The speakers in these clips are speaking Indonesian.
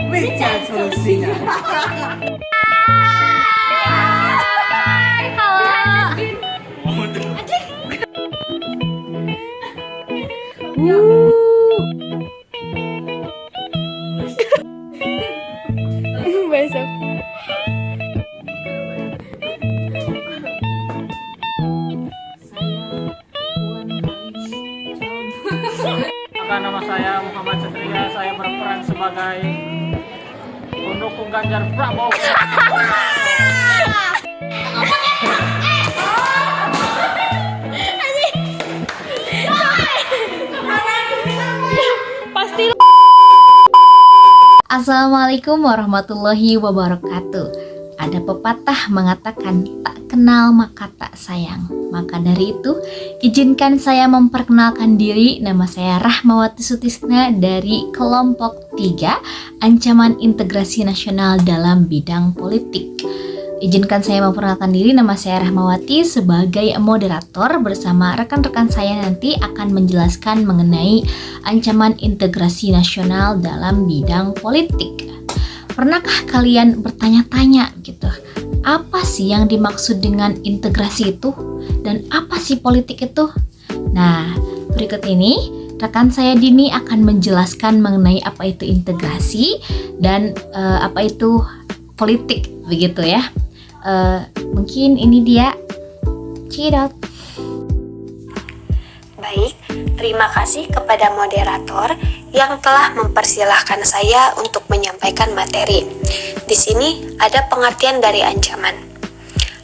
Bicara solusinya. Besok. Maka nama saya Muhammad Satria, saya berperan sebagai pendukung Ganjar Pranowo. Pasti. Assalamualaikum warahmatullahi wabarakatuh. Ada pepatah mengatakan tak kenal maka tak sayang. Maka dari itu, izinkan saya memperkenalkan diri. Nama saya Rahmawati Sutisna dari kelompok 3 Ancaman Integrasi Nasional dalam Bidang Politik. Izinkan saya memperkenalkan diri. Nama saya Rahmawati sebagai moderator bersama rekan-rekan saya nanti akan menjelaskan mengenai ancaman integrasi nasional dalam bidang politik. Pernahkah kalian bertanya-tanya gitu, apa sih yang dimaksud dengan integrasi itu? Dan apa sih politik itu? Nah, berikut ini rekan saya Dini akan menjelaskan mengenai apa itu integrasi dan apa itu politik, begitu ya. Mungkin ini dia. Cidot. Baik, terima kasih kepada moderator yang telah mempersilahkan saya untuk menyampaikan materi. Di sini ada pengertian dari ancaman.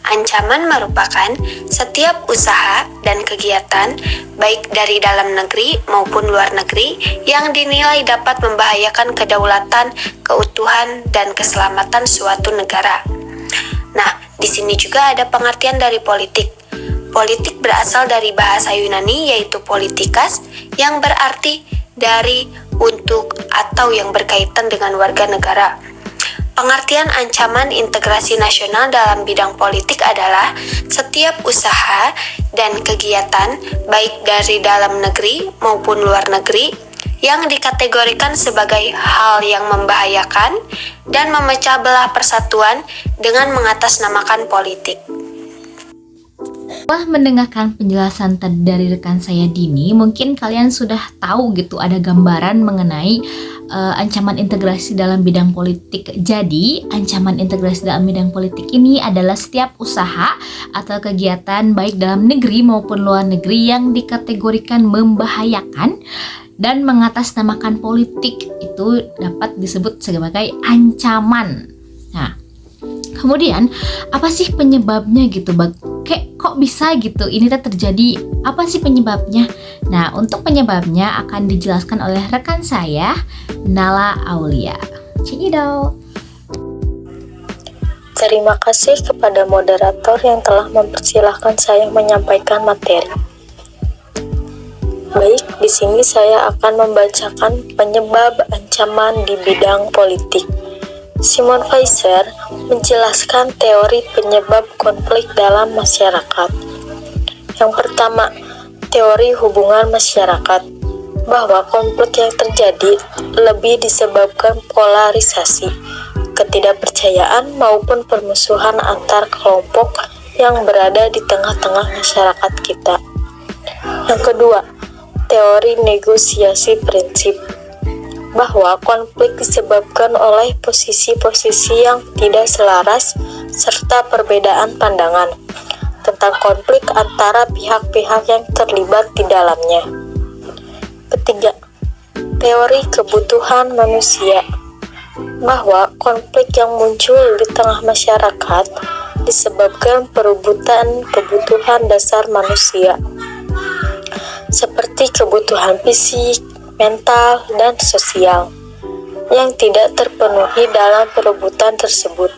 Ancaman merupakan setiap usaha dan kegiatan baik dari dalam negeri maupun luar negeri yang dinilai dapat membahayakan kedaulatan, keutuhan, dan keselamatan suatu negara. Nah, di sini juga ada pengertian dari politik. Politik berasal dari bahasa Yunani yaitu politikas yang berarti dari, untuk, atau yang berkaitan dengan warga negara. Pengertian ancaman integrasi nasional dalam bidang politik adalah setiap usaha dan kegiatan baik dari dalam negeri maupun luar negeri yang dikategorikan sebagai hal yang membahayakan dan memecah belah persatuan dengan mengatasnamakan politik. Setelah mendengarkan penjelasan tadi dari rekan saya Dini, mungkin kalian sudah tahu gitu ada gambaran mengenai ancaman integrasi dalam bidang politik. Jadi, ancaman integrasi dalam bidang politik ini adalah setiap usaha atau kegiatan baik dalam negeri maupun luar negeri yang dikategorikan membahayakan dan mengatasnamakan politik. Itu dapat disebut sebagai ancaman. Nah, kemudian apa sih penyebabnya gitu, Kayak kok bisa gitu ini terjadi, apa sih penyebabnya? Nah, untuk penyebabnya akan dijelaskan oleh rekan saya Nala Aulia. Cidau. Terima kasih kepada moderator yang telah mempersilahkan saya menyampaikan materi. Baik, di sini saya akan membacakan penyebab ancaman di bidang politik. Simon Fraser menjelaskan teori penyebab konflik dalam masyarakat. Yang pertama, teori hubungan masyarakat, bahwa konflik yang terjadi lebih disebabkan polarisasi, ketidakpercayaan maupun permusuhan antar kelompok yang berada di tengah-tengah masyarakat kita. Yang kedua, teori negosiasi prinsip, bahwa konflik disebabkan oleh posisi-posisi yang tidak selaras serta perbedaan pandangan tentang konflik antara pihak-pihak yang terlibat di dalamnya. Ketiga, teori kebutuhan manusia, bahwa konflik yang muncul di tengah masyarakat disebabkan perebutan kebutuhan dasar manusia, seperti kebutuhan fisik, mental, dan sosial yang tidak terpenuhi dalam perebutan tersebut.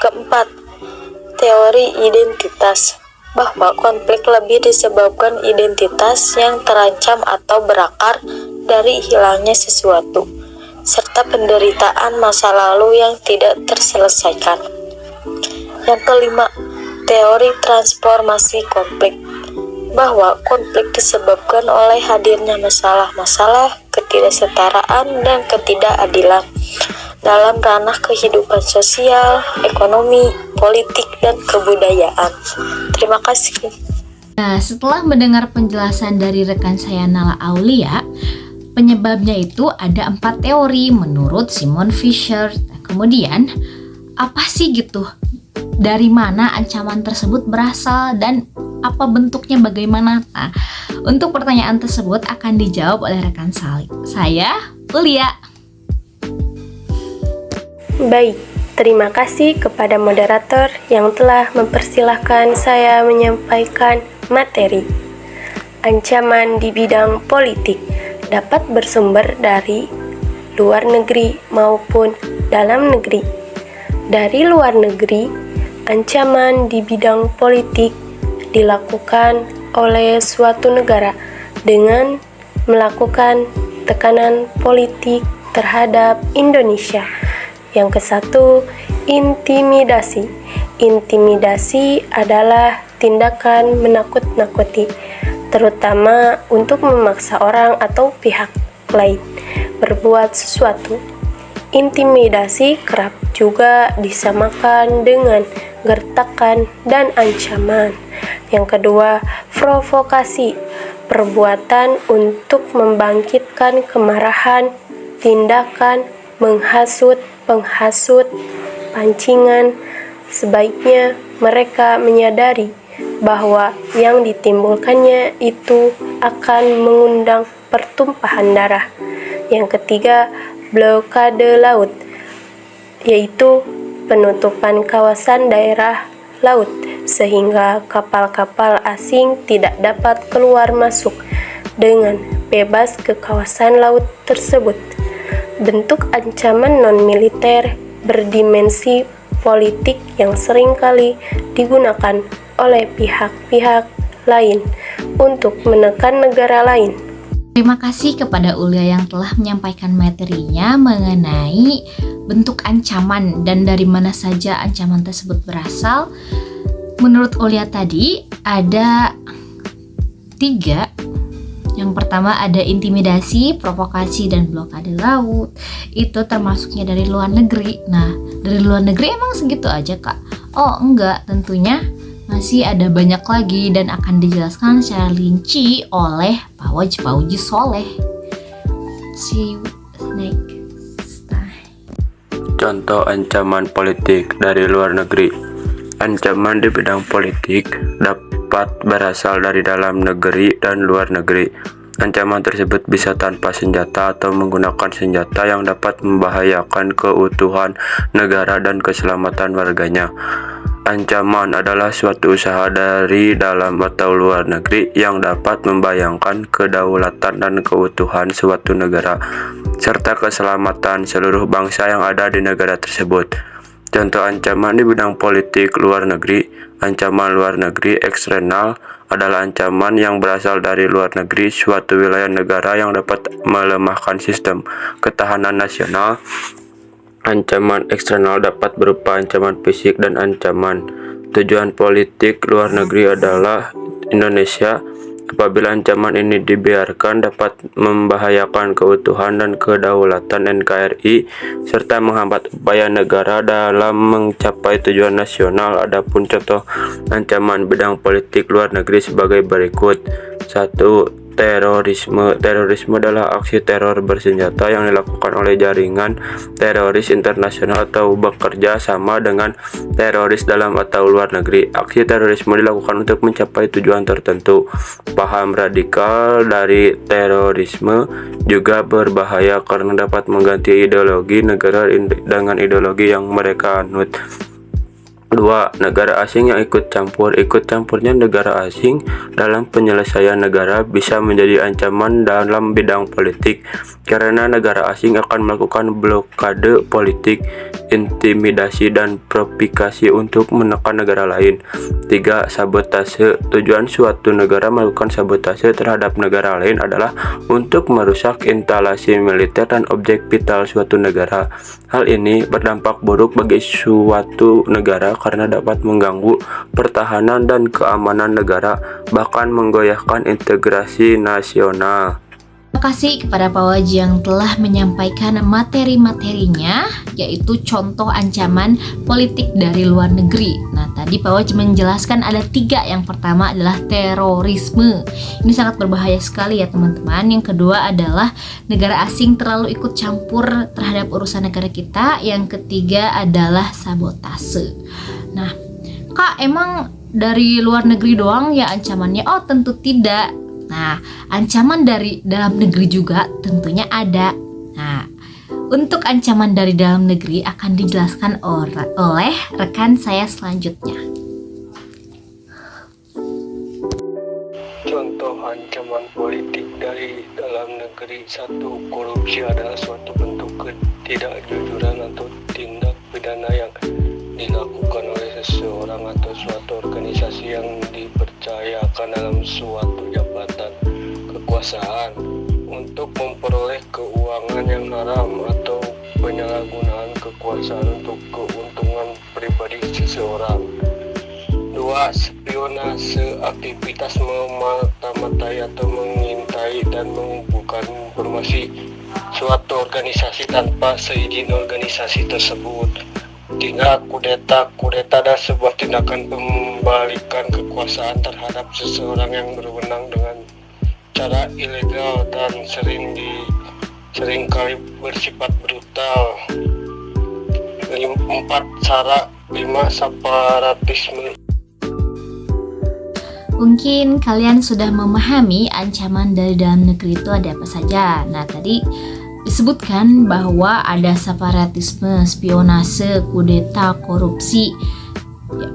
Keempat, teori identitas, bahwa konflik lebih disebabkan identitas yang terancam atau berakar dari hilangnya sesuatu, serta penderitaan masa lalu yang tidak terselesaikan. Yang kelima, teori transformasi konflik, bahwa konflik disebabkan oleh hadirnya masalah-masalah, ketidaksetaraan, dan ketidakadilan dalam ranah kehidupan sosial, ekonomi, politik, dan kebudayaan. Terima kasih. Nah, setelah mendengar penjelasan dari rekan saya Nala Aulia, penyebabnya itu ada 4 teori menurut Simon Fisher. Kemudian, apa sih gitu? Dari mana ancaman tersebut berasal dan apa bentuknya bagaimana? Nah, untuk pertanyaan tersebut akan dijawab oleh rekan saya, Ulia. Baik, terima kasih kepada moderator yang telah mempersilahkan saya menyampaikan materi. Ancaman di bidang politik dapat bersumber dari luar negeri maupun dalam negeri. Dari luar negeri, ancaman di bidang politik dilakukan oleh suatu negara dengan melakukan tekanan politik terhadap Indonesia. Yang ke-1, intimidasi. Intimidasi adalah tindakan menakut-nakuti, terutama untuk memaksa orang atau pihak lain berbuat sesuatu. Intimidasi kerap juga disamakan dengan gertakan dan ancaman. Yang kedua, provokasi. Perbuatan untuk membangkitkan kemarahan, tindakan menghasut, penghasut, pancingan. Sebaiknya mereka menyadari bahwa yang ditimbulkannya itu akan mengundang pertumpahan darah. Yang ketiga, blokade laut, yaitu penutupan kawasan daerah laut sehingga kapal-kapal asing tidak dapat keluar masuk dengan bebas ke kawasan laut tersebut. Bentuk ancaman non-militer berdimensi politik yang seringkali digunakan oleh pihak-pihak lain untuk menekan negara lain. Terima kasih kepada Ulia yang telah menyampaikan materinya mengenai bentuk ancaman dan dari mana saja ancaman tersebut berasal. Menurut Ulia tadi ada 3. Yang pertama ada intimidasi, provokasi, dan blokade laut. Itu termasuknya dari luar negeri. Nah, dari luar negeri emang segitu aja, Kak? Oh, enggak, tentunya masih ada banyak lagi dan akan dijelaskan secara rinci oleh Pak Wajib Soleh. See you next time. Contoh ancaman politik dari luar negeri. Ancaman di bidang politik dapat berasal dari dalam negeri dan luar negeri. Ancaman tersebut bisa tanpa senjata atau menggunakan senjata yang dapat membahayakan keutuhan negara dan keselamatan warganya. Ancaman adalah suatu usaha dari dalam atau luar negeri yang dapat membayangkan kedaulatan dan keutuhan suatu negara, serta keselamatan seluruh bangsa yang ada di negara tersebut. Contoh ancaman di bidang politik luar negeri. Ancaman luar negeri eksternal adalah ancaman yang berasal dari luar negeri suatu wilayah negara yang dapat melemahkan sistem ketahanan nasional. Ancaman eksternal dapat berupa ancaman fisik dan ancaman. Tujuan politik luar negeri adalah Indonesia. Apabila ancaman ini dibiarkan dapat membahayakan keutuhan dan kedaulatan NKRI serta menghambat upaya negara dalam mencapai tujuan nasional. Adapun contoh ancaman bidang politik luar negeri sebagai berikut. 1. Terorisme. Terorisme adalah aksi teror bersenjata yang dilakukan oleh jaringan teroris internasional atau bekerja sama dengan teroris dalam atau luar negeri. Aksi terorisme dilakukan untuk mencapai tujuan tertentu. Paham radikal dari terorisme juga berbahaya karena dapat mengganti ideologi negara dengan ideologi yang mereka anut. 2. Negara asing yang ikut campur. Ikut campurnya negara asing dalam penyelesaian negara bisa menjadi ancaman dalam bidang politik karena negara asing akan melakukan blokade politik, intimidasi, dan provokasi untuk menekan negara lain. 3. Sabotase. Tujuan suatu negara melakukan sabotase terhadap negara lain adalah untuk merusak instalasi militer dan objek vital suatu negara. Hal ini berdampak buruk bagi suatu negara karena dapat mengganggu pertahanan dan keamanan negara, bahkan menggoyahkan integrasi nasional. Terima kasih kepada Pak Waji yang telah menyampaikan materi-materinya, yaitu contoh ancaman politik dari luar negeri. Nah, tadi Pak Waji menjelaskan ada 3. Yang pertama adalah terorisme. Ini sangat berbahaya sekali ya teman-teman. Yang kedua adalah negara asing terlalu ikut campur terhadap urusan negara kita. Yang ketiga adalah sabotase. Nah, Kak, emang dari luar negeri doang ya ancamannya? Oh, tentu tidak. Nah, ancaman dari dalam negeri juga tentunya ada. Nah, untuk ancaman dari dalam negeri akan dijelaskan oleh rekan saya selanjutnya. Contoh ancaman politik dari dalam negeri. 1. Korupsi adalah suatu bentuk ketidakjujuran atau tindak pidana yang dilakukan oleh seseorang atau suatu organisasi yang dipercayakan dalam suatu jabatan kekuasaan untuk memperoleh keuangan yang haram atau penyalahgunaan kekuasaan untuk keuntungan pribadi seseorang. 2. Spionase, aktivitas memata-matai atau mengintai dan mengumpulkan informasi suatu organisasi tanpa seizin organisasi tersebut. 3. Kudeta. Kudeta adalah sebuah tindakan pembalikan kekuasaan terhadap seseorang yang berwenang dengan cara ilegal dan seringkali bersifat brutal. 4. Sara. 5. Separatisme. Mungkin kalian sudah memahami ancaman dari dalam negeri itu ada apa saja. Nah, tadi disebutkan bahwa ada separatisme, spionase, kudeta, korupsi,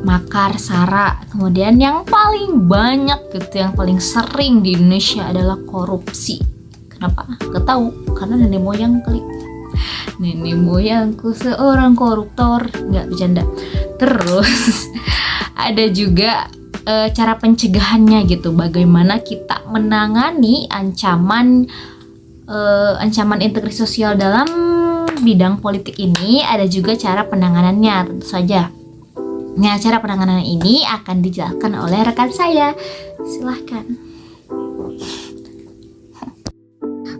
makar, sara. Kemudian yang paling banyak gitu, yang paling sering di Indonesia adalah korupsi. Kenapa? Gak tahu, karena nenek moyang kali. Nenek moyangku seorang koruptor, nggak bercanda. Terus ada juga cara pencegahannya gitu, bagaimana kita menangani ancaman integritas sosial dalam bidang politik ini. Ada juga cara penanganannya, tentu saja. Nah, cara penanganan ini akan dijelaskan oleh rekan saya. Silahkan.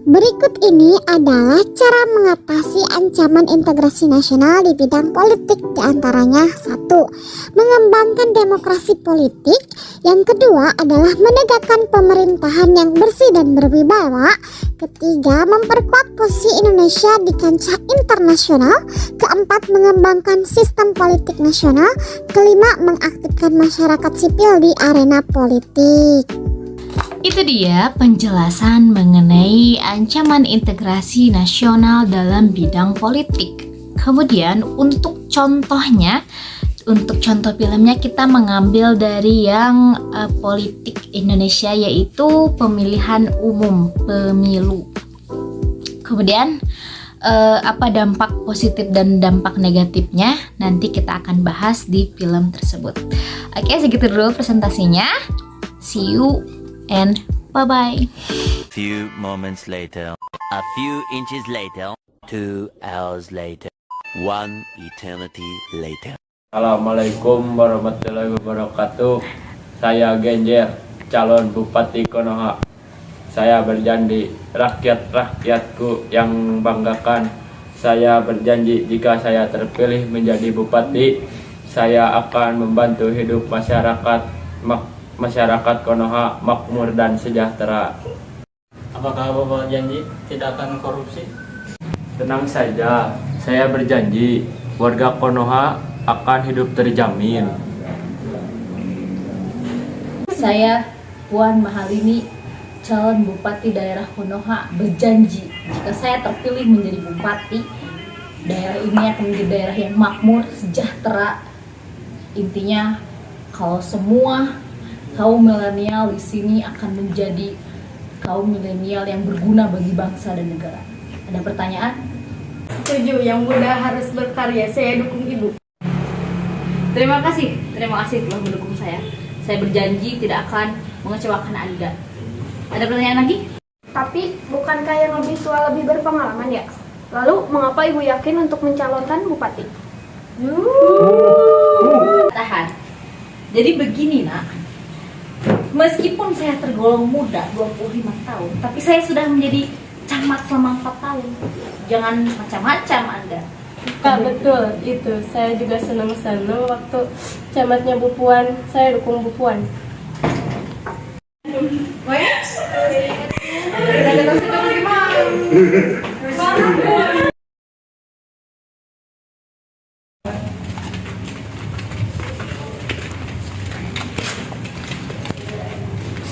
Berikut ini adalah cara mengatasi ancaman integrasi nasional di bidang politik, diantaranya 1. Mengembangkan demokrasi politik. Yang kedua adalah menegakkan pemerintahan yang bersih dan berwibawa. Ketiga, memperkuat posisi Indonesia di kancah internasional. Keempat, mengembangkan sistem politik nasional. Kelima, mengaktifkan masyarakat sipil di arena politik. Itu dia penjelasan mengenai ancaman integrasi nasional dalam bidang politik. Kemudian untuk contohnya, untuk contoh filmnya kita mengambil dari yang politik Indonesia, yaitu pemilihan umum, pemilu. Kemudian apa dampak positif dan dampak negatifnya nanti kita akan bahas di film tersebut. Oke, segitu dulu presentasinya. See you and bye-bye. Few moments later, a few inches later, 2 hours later, 1 eternity later. Assalamualaikum warahmatullahi wabarakatuh. Saya Genjer, calon Bupati Konoha. Saya berjanji rakyat-rakyatku yang banggakan. Saya berjanji jika saya terpilih menjadi bupati, saya akan membantu hidup masyarakat Konoha makmur dan sejahtera. Apakah Bapak janji tidak akan korupsi? Tenang saja, saya berjanji warga Konoha akan hidup terjamin. Saya Puan Mahalini, calon Bupati daerah Konoha, berjanji jika saya terpilih menjadi bupati, daerah ini akan menjadi daerah yang makmur, sejahtera. Intinya kalau semua kaum milenial di sini akan menjadi kaum milenial yang berguna bagi bangsa dan negara. Ada pertanyaan? Setuju, yang muda harus berkarya. Saya dukung Ibu. Terima kasih telah mendukung saya. Saya berjanji tidak akan mengecewakan Anda. Ada pertanyaan lagi? Tapi bukankah yang lebih tua lebih berpengalaman ya? Lalu mengapa Ibu yakin untuk mencalonkan bupati? Tahan. Jadi begini nak, Meskipun saya tergolong muda 25 tahun, tapi saya sudah menjadi camat selama 4 tahun. Jangan macam-macam Anda. Kak, betul itu. Saya juga senang-senang waktu camatnya Bu Puan. Saya dukung Bu Puan.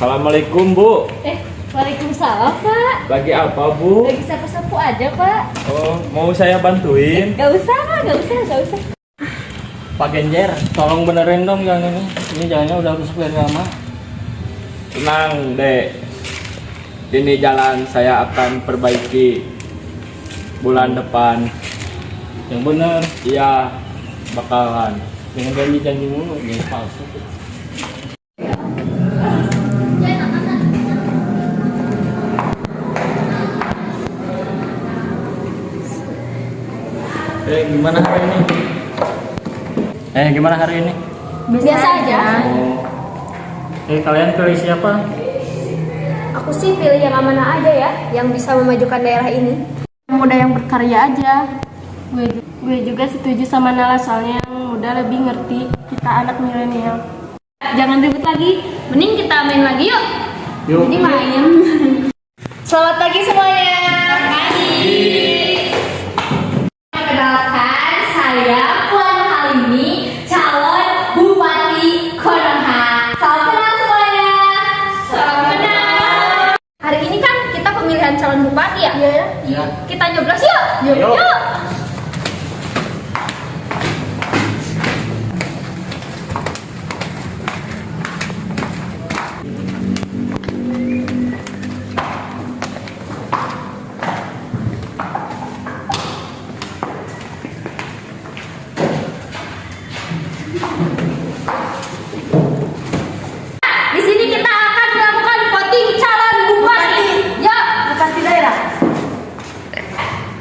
Assalamualaikum Bu. Waalaikumsalam Pak. Lagi apa Bu? Lagi sapu-sapu aja Pak. Oh, mau saya bantuin? Gak usah. Pak Genjer, tolong benerin dong yang ini. Ini jalannya udah rusak dari lama. Tenang Dek. Ini jalan saya akan perbaiki bulan depan. Yang bener? Iya, bakalan. Jangan janji-janji mulu, jangan palsu. Gimana hari ini? Biasa aja. Kalian pilih siapa? Aku sih pilih yang amanah aja ya, yang bisa memajukan daerah ini. Muda yang berkarya aja. Gue juga setuju sama Nala, soalnya yang muda lebih ngerti. Kita anak milenial. Jangan ribut lagi. Mending kita main lagi yuk. Jadi main. Selamat pagi semuanya. Pagi. Perkenalkan, saya Puan Halini, calon Bupati Konoha. Salam kenal semuanya. Salam kenal. Hari ini kan kita pemilihan calon bupati ya? Iya. Kita nyoblos yuk. Yuk. Di sini kita akan melakukan voting calon bupati. Yuk, bupati daerah.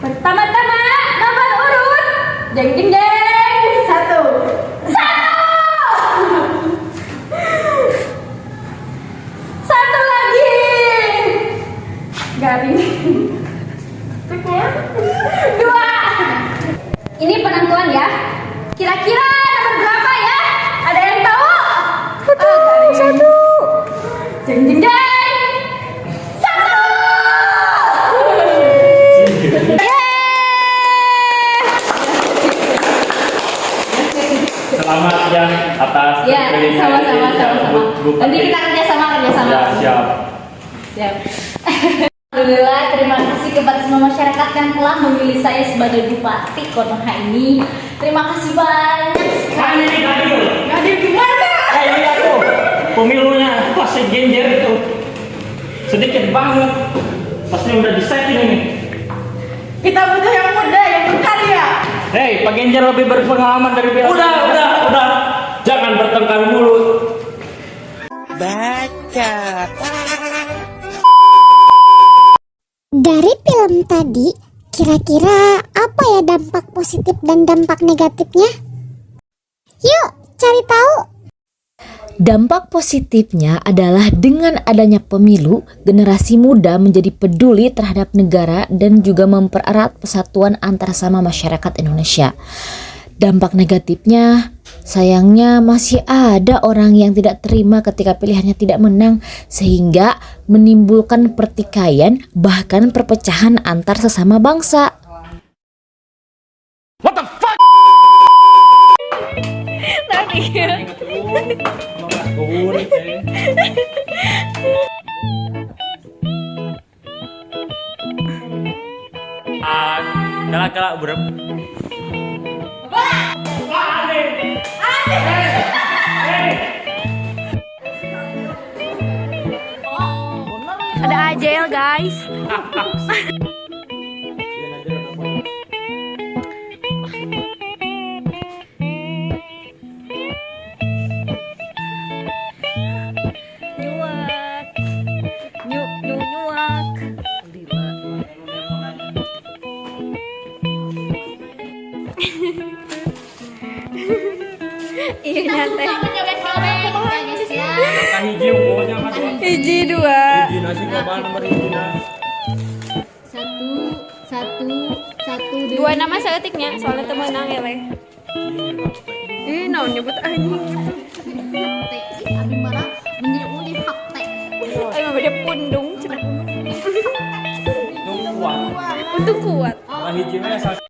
Pertama-tama nomor urut jeng jeng jeng 1. Satu lagi. Garing. 2. Ini penentuan ya. Kira-kira nomor berapa ya? Ada yang tahu? Satu. Jeng jeng jeng. 1. Selamat ya atas Ya, terpilihnya sama-sama. Bupati. Nanti kita kerjasama. Ya, siap. Alhamdulillah, terima kasih kepada semua masyarakat yang telah memilih saya sebagai Bupati Konoha ini. Terima kasih banyak sekali. Hadir gimana? Ini aku. Pemilunya pasti Genjer itu. Sedikit banget. Pasti udah di-setting ini. Kita butuh yang muda, yang berkarya. Hei, Pak Genjer lebih berpengalaman dari Bella. Udah. Jangan bertengkar mulut. Dari film tadi, kira-kira apa ya dampak positif dan dampak negatifnya? Yuk, cari tahu. Dampak positifnya adalah dengan adanya pemilu, generasi muda menjadi peduli terhadap negara dan juga mempererat persatuan antar sama masyarakat Indonesia. Dampak negatifnya, sayangnya masih ada orang yang tidak terima ketika pilihannya tidak menang, sehingga menimbulkan pertikaian bahkan perpecahan antar sesama bangsa. What the fuck? Galak-galak burem. Ada AJL guys. Nyuak. Iya nyantai. hiji unggulnya mas. Hiji dua. Hiji nasi global nomor hiji na. Satu, Dua nama seetiknya soalnya temenang ya leh. Ih, naon nyebut anjing. Abi marah menjadi fakta. Ayo mah beda pundung cenah. Untung kuat. Untung kuat. Nah hiji mah asal